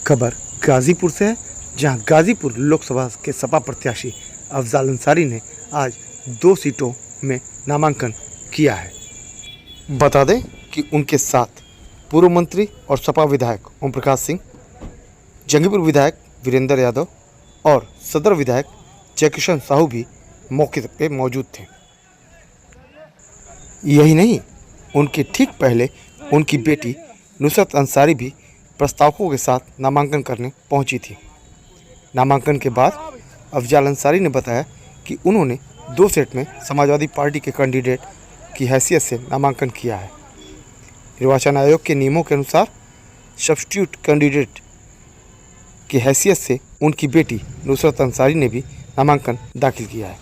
खबर गाजीपुर से है, जहां गाजीपुर लोकसभा के सपा प्रत्याशी अफजाल अंसारी ने आज 2 सीटों में नामांकन किया है। बता दें कि उनके साथ पूर्व मंत्री और सपा विधायक ओम प्रकाश सिंह, जंगीपुर विधायक वीरेंद्र यादव और सदर विधायक जयकिशन साहू भी मौके पर मौजूद थे। यही नहीं, उनके ठीक पहले उनकी बेटी नुसरत अंसारी भी प्रस्तावकों के साथ नामांकन करने पहुंची थी। नामांकन के बाद अफजाल अंसारी ने बताया कि उन्होंने 2 सेट में समाजवादी पार्टी के कैंडिडेट की हैसियत से नामांकन किया है। निर्वाचन आयोग के नियमों के अनुसार सब्स्टिट्यूट कैंडिडेट की हैसियत से उनकी बेटी नुसरत अंसारी ने भी नामांकन दाखिल किया है।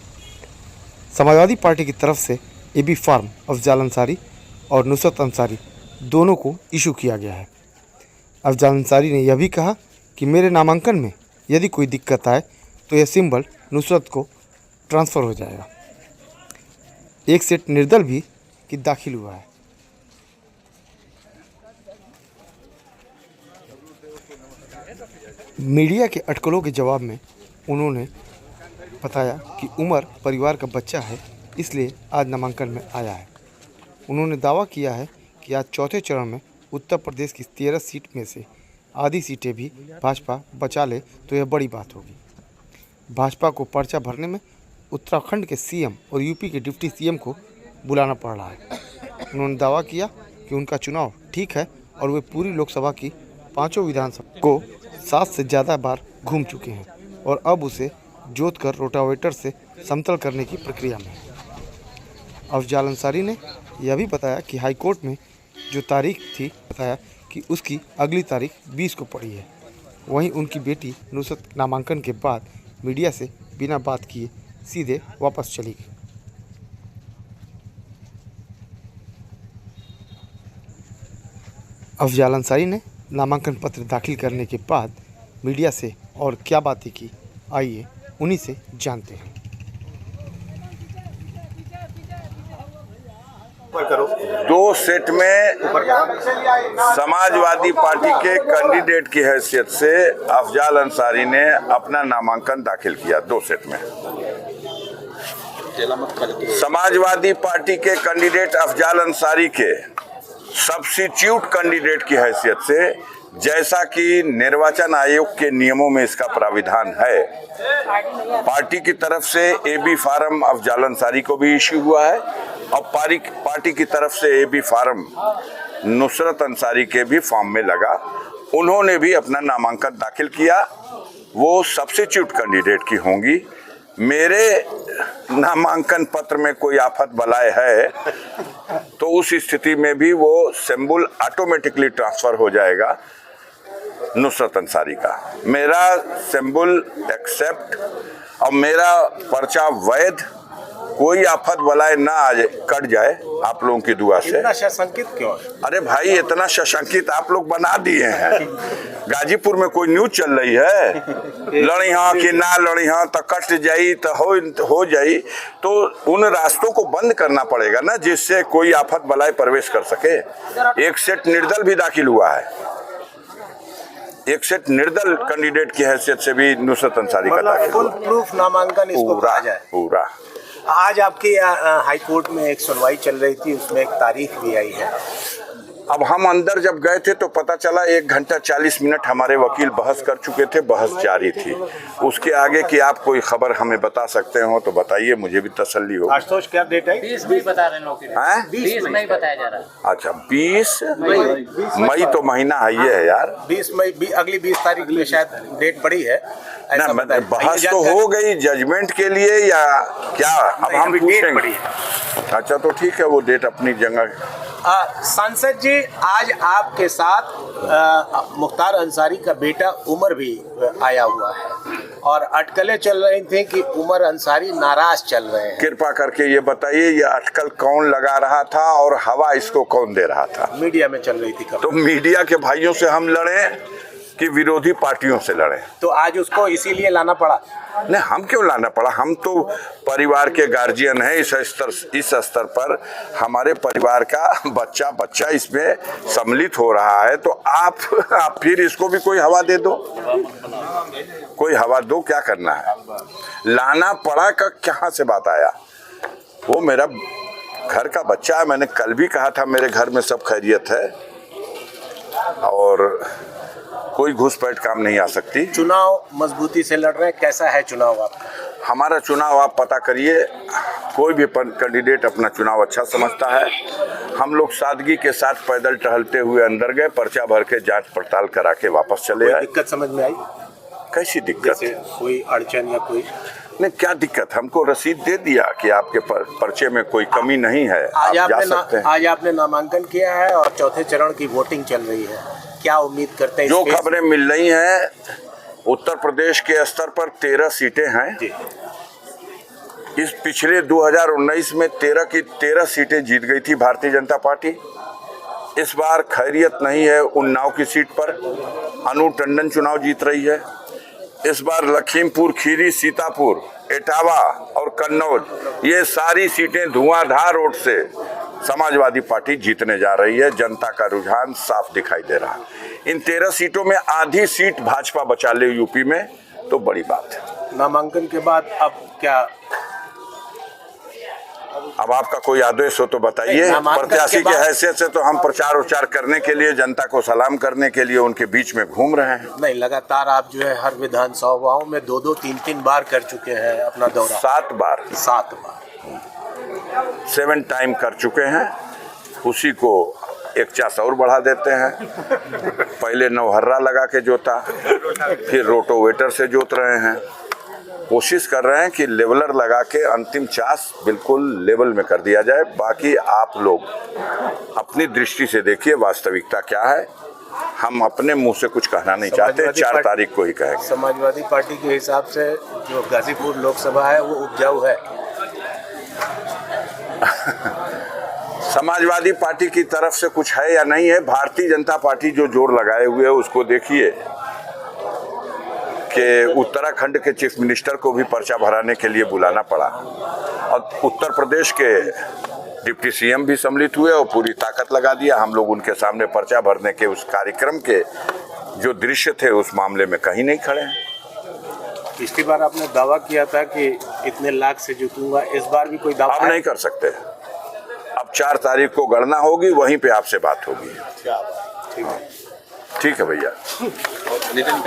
समाजवादी पार्टी की तरफ से एबी फार्म अफजाल अंसारी और नुसरत अंसारी दोनों को इशू किया गया है। अफजाल अंसारी ने यह भी कहा कि मेरे नामांकन में यदि कोई दिक्कत आए तो यह सिंबल नुसरत को ट्रांसफ़र हो जाएगा। एक सेट निर्दल भी कि दाखिल हुआ है। मीडिया के अटकलों के जवाब में उन्होंने बताया कि उमर परिवार का बच्चा है, इसलिए आज नामांकन में आया है। उन्होंने दावा किया है कि आज चौथे चरण में उत्तर प्रदेश की 13 सीट में से आधी सीटें भी भाजपा बचा ले तो यह बड़ी बात होगी। भाजपा को पर्चा भरने में उत्तराखंड के सीएम और यूपी के डिप्टी सीएम को बुलाना पड़ रहा है। उन्होंने दावा किया कि उनका चुनाव ठीक है और वे पूरी लोकसभा की 5 विधानसभा को 7 से ज़्यादा बार घूम चुके हैं और अब उसे जोत कर रोटावेटर से समतल करने की प्रक्रिया में है। अफजाल अंसारी ने यह भी बताया कि हाईकोर्ट में जो तारीख थी, बताया कि उसकी अगली तारीख 20 को पड़ी है। वहीं उनकी बेटी नुसरत नामांकन के बाद मीडिया से बिना बात किए सीधे वापस चली गई। अफजाल अंसारी ने नामांकन पत्र दाखिल करने के बाद मीडिया से और क्या बातें की, आइए उन्हीं से जानते हैं। 2 सेट में समाजवादी पार्टी के कैंडिडेट की हैसियत से अफजाल अंसारी ने अपना नामांकन दाखिल किया। 2 सेट में समाजवादी पार्टी के कैंडिडेट अफजाल अंसारी के सब्स्टिट्यूट कैंडिडेट की हैसियत से, जैसा कि निर्वाचन आयोग के नियमों में इसका प्राविधान है, पार्टी की तरफ से एबी फार्म अफजाल अंसारी को भी इश्यू हुआ है और पार्टी की तरफ से एबी फार्म नुसरत अंसारी के भी फॉर्म में लगा। उन्होंने भी अपना नामांकन दाखिल किया। वो सब्स्टिट्यूट कैंडिडेट की होंगी। मेरे नामांकन पत्र में कोई आफत बलाए है तो उस स्थिति में भी वो सिंबल ऑटोमेटिकली ट्रांसफर हो जाएगा नुसरत अंसारी का। मेरा सिंबल एक्सेप्ट और मेरा पर्चा वैध, कोई आफत बलाए ना आ जाए, कट जाए आप लोगों की दुआ से। इतना सशंकित क्यों? अरे भाई, इतना सशंकित आप लोग बना दिए हैं। गाजीपुर में कोई न्यूज चल रही है, लड़ी हाँ कि ना लड़ी हाँ तो कट जाई तो हो जाई, तो उन रास्तों को बंद करना पड़ेगा ना, जिससे कोई आफत बलाए प्रवेश कर सके। एक सेट निर्दल भी दाखिल हुआ है। एक सेट निर्दल कैंडिडेट की हैसियत से भी नुसरत अंसारी का दाखिल हुआ। प्रूफ नामांकन इसको कहा जाए पूरा। आज आपकी हाई कोर्ट में एक सुनवाई चल रही थी, उसमें एक तारीख भी आई है। अब हम अंदर जब गए थे तो पता चला 1 घंटा 40 मिनट हमारे वकील बहस कर चुके थे, बहस जारी थी। उसके आगे की आप कोई खबर हमें बता सकते हो तो बताइए, मुझे भी तसल्ली हो। आशुतोष, क्या डेट है? 20 मई बता रहे हैं। 20 मई बताया जा रहा है। अच्छा, 20 मई तो महीना है ये है यार। 20 मई अगली 20 तारीख में शायद डेट पड़ी है। ना, बहस तो हो गई जजमेंट के लिए या क्या? अब हम पूछेंगे। अच्छा, तो ठीक है, वो डेट अपनी जगह। सांसद जी, आज आपके साथ मुख्तार अंसारी का बेटा उमर भी आया हुआ है और अटकलें चल रही थी कि उमर अंसारी नाराज चल रहे हैं। कृपा करके ये बताइए, ये अटकल कौन लगा रहा था और हवा इसको कौन दे रहा था? मीडिया में चल रही थी। तो मीडिया के भाइयों से हम लड़े कि विरोधी पार्टियों से लड़े। तो आज उसको इसीलिए लाना पड़ा? नहीं, हम क्यों लाना पड़ा, हम तो परिवार के गार्जियन हैं। इस स्तर पर हमारे परिवार का बच्चा इसमें सम्मिलित हो रहा है, तो आप फिर इसको भी कोई हवा दे दो, कोई हवा दो, क्या करना है? लाना पड़ा का कहाँ से बात आया? वो मेरा घर का बच्चा है। मैंने कल भी कहा था मेरे घर में सब खैरियत है और कोई घुसपैठ काम नहीं आ सकती। चुनाव मजबूती से लड़ रहे हैं, कैसा है चुनाव आपका? हमारा चुनाव आप पता करिए, कोई भी कैंडिडेट अपना चुनाव अच्छा समझता है। हम लोग सादगी के साथ पैदल टहलते हुए अंदर गए, पर्चा भर के जांच पड़ताल करा के वापस चले आए। दिक्कत समझ में आई? कैसी दिक्कत? जैसे कोई अड़चन या कोई? नहीं, क्या दिक्कत? हमको रसीद दे दिया कि आपके पर्चे में कोई कमी नहीं है, आप जा सकते हैं। आज आपने नामांकन किया है और चौथे चरण की वोटिंग चल रही है, क्या उम्मीद करते हैं? जो खबरें मिल रही हैं, उत्तर प्रदेश के स्तर पर 13 सीटें हैं जी। इस पिछले 2019 में 13 की 13 सीटें जीत गई थी भारतीय जनता पार्टी। इस बार खैरियत नहीं है उन्नाव की सीट पर, अनु टंडन चुनाव जीत रही है। इस बार लखीमपुर खीरी, सीतापुर, इटावा और कन्नौज, ये सारी सीटें धुआंधार वोट से समाजवादी पार्टी जीतने जा रही है। जनता का रुझान साफ दिखाई दे रहा है। इन 13 सीटों में आधी सीट भाजपा बचा ले यूपी में, तो बड़ी बात है। नामांकन के बाद अब क्या? अब आपका कोई आदेश हो तो बताइए। प्रत्याशी के हैसियत से तो हम प्रचार उच्चार करने के लिए, जनता को सलाम करने के लिए उनके बीच में घूम रहे हैं। नहीं, लगातार आप जो है हर विधानसभाओं में 2-2, 3-3 बार कर चुके हैं अपना दौरा। 7 बार 7 टाइम कर चुके हैं। उसी को एक चास और बढ़ा देते हैं। पहले नौहर्रा लगा के जोता, फिर रोटोवेटर से जोत रहे हैं। कोशिश कर रहे हैं कि लेवलर लगा के अंतिम चास बिल्कुल लेवल में कर दिया जाए। बाकी आप लोग अपनी दृष्टि से देखिए वास्तविकता क्या है। हम अपने मुंह से कुछ कहना नहीं चाहते, 4 तारीख को ही कहेंगे। समाजवादी पार्टी के हिसाब से जो गाजीपुर लोकसभा है वो उपजाऊ है। समाजवादी पार्टी की तरफ से कुछ है या नहीं है, भारतीय जनता पार्टी जो जोर लगाए हुए है उसको देखिए कि उत्तराखंड के चीफ मिनिस्टर को भी पर्चा भराने के लिए बुलाना पड़ा और उत्तर प्रदेश के डिप्टी सीएम भी सम्मिलित हुए और पूरी ताकत लगा दिया। हम लोग उनके सामने पर्चा भरने के उस कार्यक्रम के जो दृश्य थे उस मामले में कहीं नहीं खड़े हैं। पिछली बार आपने दावा किया था कि इतने लाख से जीतूंगा, इस बार भी कोई दावा? अब नहीं कर सकते। अब 4 तारीख को गणना होगी, वहीं पे आपसे बात होगी। ठीक है ठीक है भैया। नितिन